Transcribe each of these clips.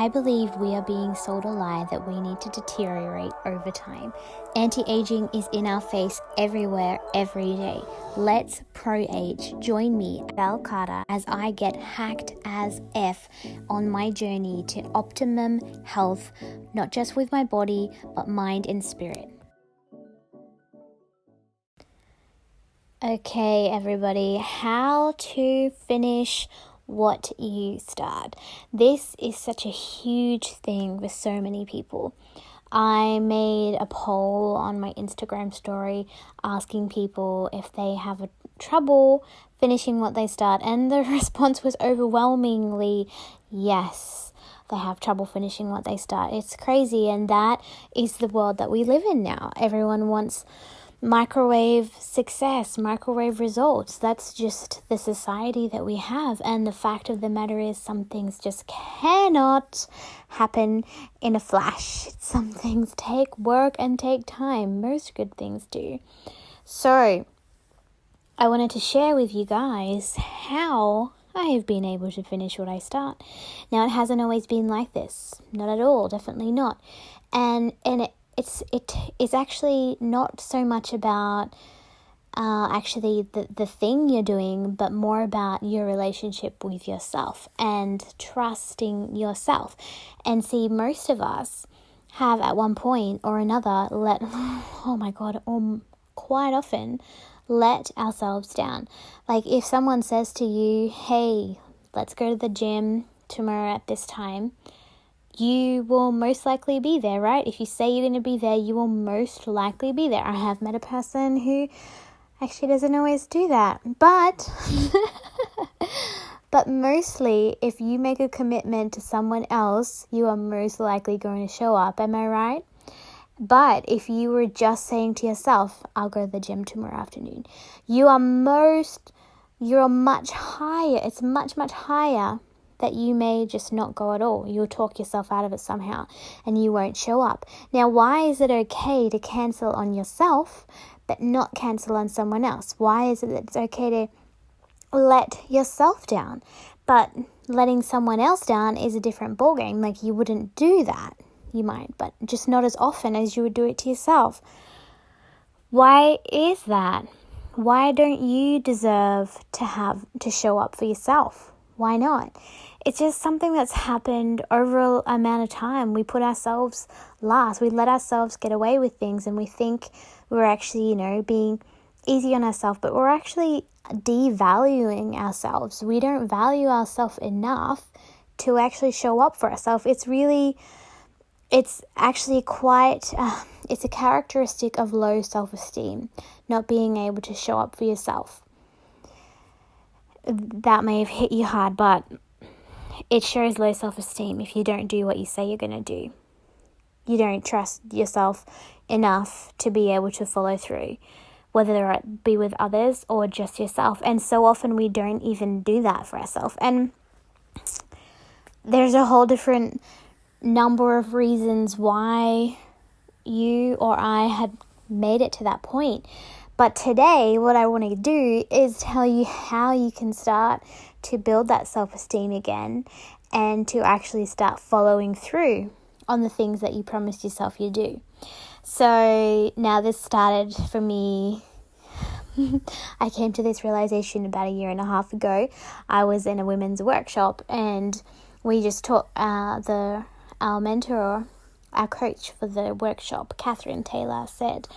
I believe we are being sold a lie that we need to deteriorate over time. Anti-aging is in our face everywhere, every day. Let's pro-age. Join me, Val Carter, as I get hacked as F on my journey to optimum health, not just with my body, but mind and spirit. Okay, everybody, how to finish what you start. This is such a huge thing with so many people. I made a poll on my Instagram story asking people if they have a trouble finishing what they start, and the response was overwhelmingly yes. They have trouble finishing what they start. It's crazy, and that is the world that we live in now. Everyone wants microwave success, microwave results. That's just the society that we have. And the fact of the matter is, some things just cannot happen in a flash. Some things take work and take time. Most good things do. So I wanted to share with you guys how I have been able to finish what I start. Now, it hasn't always been like this. Not at all. Definitely not. And it's actually not so much about the thing you're doing, but more about your relationship with yourself and trusting yourself. And see, most of us have at one point or another quite often let ourselves down. Like if someone says to you, hey, let's go to the gym tomorrow at this time, you will most likely be there, right? If you say you're going to be there, you will most likely be there. I have met a person who actually doesn't always do that. But mostly, if you make a commitment to someone else, you are most likely going to show up. Am I right? But if you were just saying to yourself, I'll go to the gym tomorrow afternoon, you're much higher. It's much, much higher that you may just not go at all. You'll talk yourself out of it somehow and you won't show up. Now, why is it okay to cancel on yourself but not cancel on someone else? Why is it that it's okay to let yourself down, but letting someone else down is a different ballgame? Like, you wouldn't do that. You might, but just not as often as you would do it to yourself. Why is that? Why don't you deserve to show up for yourself? Why not? It's just something that's happened over an amount of time. We put ourselves last. We let ourselves get away with things, and we think we're actually, being easy on ourselves, but we're actually devaluing ourselves. We don't value ourselves enough to actually show up for ourselves. It's actually it's a characteristic of low self-esteem, not being able to show up for yourself. That may have hit you hard, but it shows low self-esteem if you don't do what you say you're going to do. You don't trust yourself enough to be able to follow through, whether it be with others or just yourself. And so often we don't even do that for ourselves. And there's a whole different number of reasons why you or I had made it to that point. But today, what I want to do is tell you how you can start to build that self-esteem again and to actually start following through on the things that you promised yourself you do. So now this started for me. I came to this realization about 1.5 years ago. I was in a women's workshop, and we just taught our mentor, our coach for the workshop, Catherine Taylor, said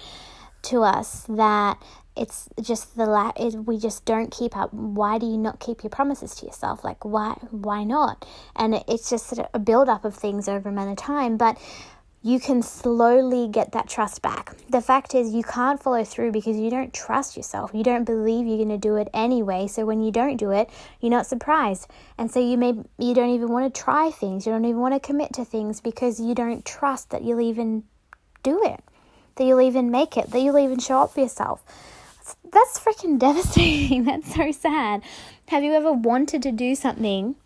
to us that it's just we just don't keep up. Why do you not keep your promises to yourself? Like, why not? And it's just a build-up of things over a amount of time, but you can slowly get that trust back. The fact is, you can't follow through because you don't trust yourself. You don't believe you're going to do it anyway. So when you don't do it, you're not surprised. And so you don't even want to try things. You don't even want to commit to things because you don't trust that you'll even do it, that you'll even make it, that you'll even show up for yourself. That's freaking devastating. That's so sad. Have you ever wanted to do something?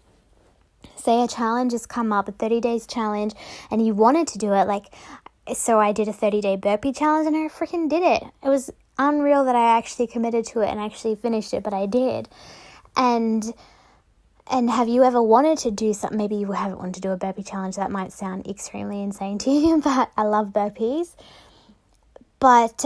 Say a challenge has come up, a 30 days challenge, and you wanted to do it. So I did a 30-day burpee challenge and I freaking did it. It was unreal that I actually committed to it and actually finished it, but I did. And And have you ever wanted to do something? Maybe you haven't wanted to do a burpee challenge. That might sound extremely insane to you, but I love burpees. But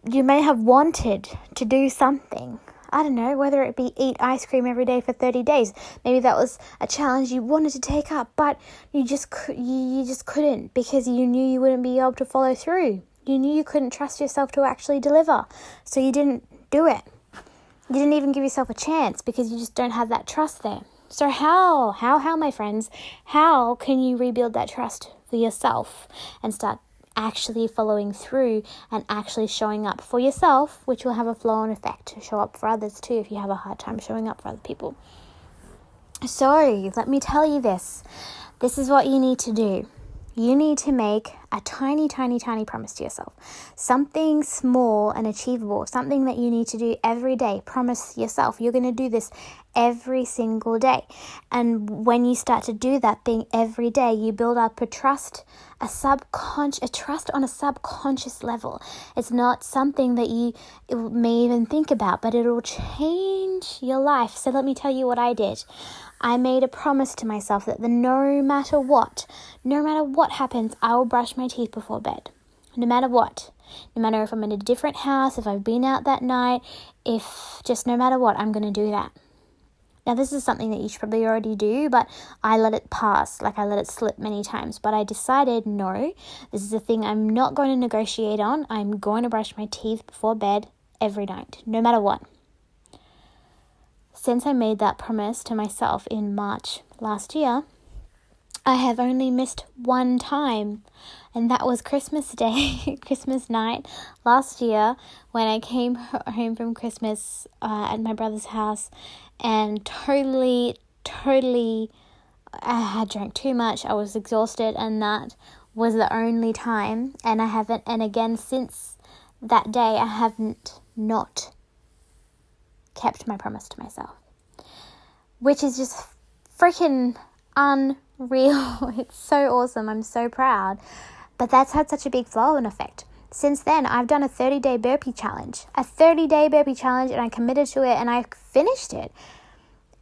you may have wanted to do something. I don't know, whether it be eat ice cream every day for 30 days. Maybe that was a challenge you wanted to take up, but you just couldn't, because you knew you wouldn't be able to follow through. You knew you couldn't trust yourself to actually deliver, so you didn't do it. You didn't even give yourself a chance because you just don't have that trust there. So how, my friends, how can you rebuild that trust for yourself and start actually following through and actually showing up for yourself, which will have a flow-on effect to show up for others too if you have a hard time showing up for other people? So let me tell you this. This is what you need to do. You need to make a tiny, tiny, tiny promise to yourself. Something small and achievable, something that you need to do every day. Promise yourself you're going to do this every single day. And when you start to do that thing every day, you build up a trust on a subconscious level. It's not something that you may even think about, but it'll change your life. So let me tell you what I did. I made a promise to myself that no matter what happens, I will brush my teeth before bed. No matter what. No matter if I'm in a different house, if I've been out that night, no matter what, I'm going to do that. Now, this is something that you should probably already do, but I let it pass. I let it slip many times. But I decided, no, this is a thing I'm not going to negotiate on. I'm going to brush my teeth before bed every night, no matter what. Since I made that promise to myself in March last year, I have only missed one time, and that was Christmas Day, Christmas night last year, when I came home from Christmas at my brother's house, and totally, I had drank too much, I was exhausted, and that was the only time, and again, since that day, I haven't not kept my promise to myself, which is just freaking unreal. It's so awesome. I'm so proud. But that's had such a big flow-on effect. Since then, I've done a 30-day burpee challenge. And I committed to it, and I finished it.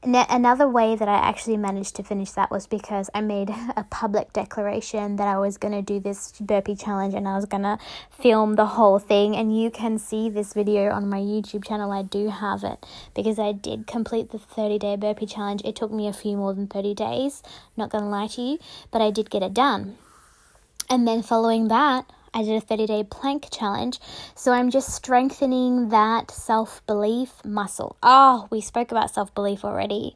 Another way that I actually managed to finish that was because I made a public declaration that I was going to do this burpee challenge, and I was going to film the whole thing. And you can see this video on my YouTube channel. I do have it because I did complete the 30-day burpee challenge. It took me a few more than 30 days, not going to lie to you, but I did get it done. And then following that, I did a 30-day plank challenge. So I'm just strengthening that self-belief muscle. Oh, we spoke about self-belief already.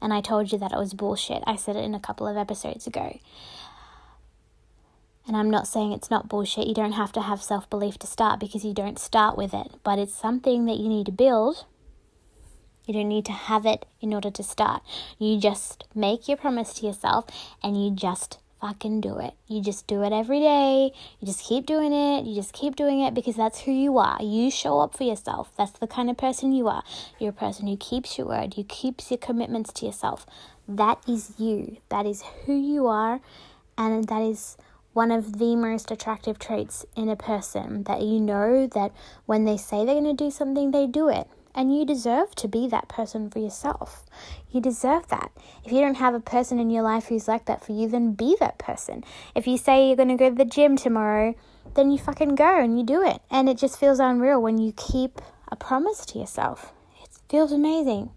And I told you that it was bullshit. I said it in a couple of episodes ago. And I'm not saying it's not bullshit. You don't have to have self-belief to start, because you don't start with it. But it's something that you need to build. You don't need to have it in order to start. You just make your promise to yourself, and you just fucking do it. You just do it every day. You just keep doing it. You just keep doing it, because that's who you are. You show up for yourself. That's the kind of person you are. You're a person who keeps your word. You keeps your commitments to yourself. That is you. That is who you are. And that is one of the most attractive traits in a person, that you know that when they say they're going to do something, they do it. And you deserve to be that person for yourself. You deserve that. If you don't have a person in your life who's like that for you, then be that person. If you say you're going to go to the gym tomorrow, then you fucking go and you do it. And it just feels unreal when you keep a promise to yourself. It feels amazing.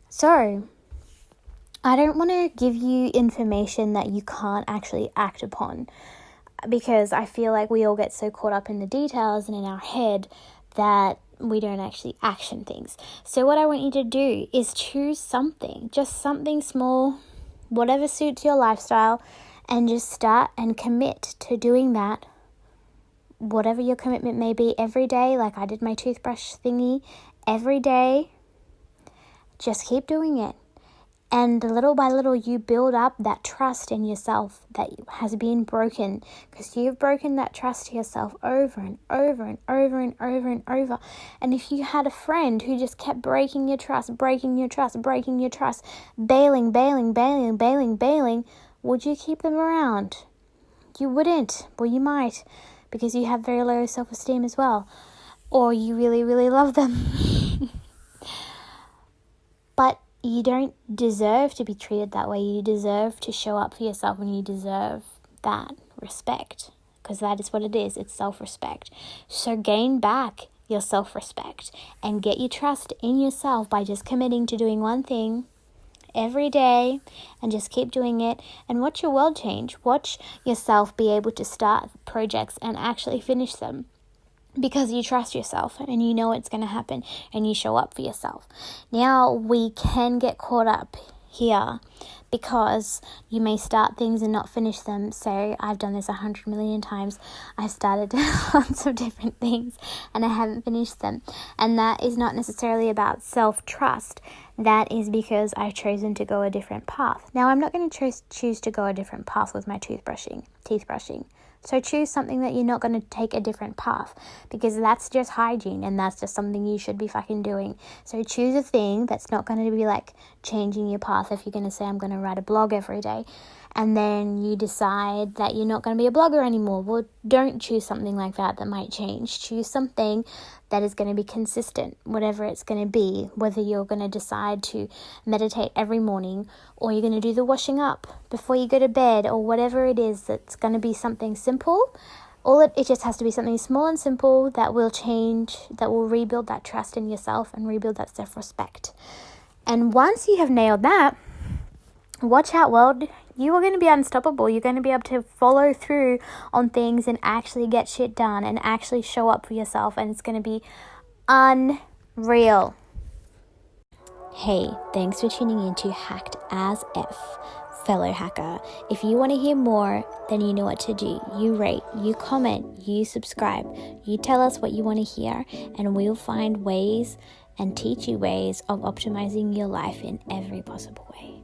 So, I don't want to give you information that you can't actually act upon, because I feel like we all get so caught up in the details and in our head that we don't actually action things. So what I want you to do is choose something, just something small, whatever suits your lifestyle, and just start and commit to doing that, whatever your commitment may be, every day. Like I did my toothbrush thingy every day. Just keep doing it. And little by little, you build up that trust in yourself that has been broken, because you've broken that trust to yourself over and over and over and over and over. And if you had a friend who just kept breaking your trust, bailing, would you keep them around? You wouldn't. Well, you might, because you have very low self-esteem as well. Or you really, really love them. But you don't deserve to be treated that way. You deserve to show up for yourself, and you deserve that respect, because that is what it is. It's self-respect. So gain back your self-respect and get your trust in yourself by just committing to doing one thing every day, and just keep doing it, and watch your world change. Watch yourself be able to start projects and actually finish them, because you trust yourself and you know it's going to happen, and you show up for yourself. Now, we can get caught up here because you may start things and not finish them. So I've done this 100 million times. I've started lots of different things and I haven't finished them. And that is not necessarily about self-trust. That is because I've chosen to go a different path. Now, I'm not going to choose to go a different path with my teeth brushing. So choose something that you're not going to take a different path, because that's just hygiene and that's just something you should be fucking doing. So choose a thing that's not going to be like changing your path. If you're going to say, I'm going to write a blog every day, and then you decide that you're not going to be a blogger anymore, well, don't choose something like that might change. Choose something that is going to be consistent, whatever it's going to be, whether you're going to decide to meditate every morning, or you're going to do the washing up before you go to bed, or whatever it is. That's going to be something simple. It just has to be something small and simple that will change, that will rebuild that trust in yourself and rebuild that self-respect. And once you have nailed that, watch out, world. You are going to be unstoppable. You're going to be able to follow through on things and actually get shit done and actually show up for yourself. And it's going to be unreal. Hey, thanks for tuning in to Hacked as F, fellow hacker. If you want to hear more, then you know what to do. You rate, you comment, you subscribe. You tell us what you want to hear, and we'll find ways and teach you ways of optimizing your life in every possible way.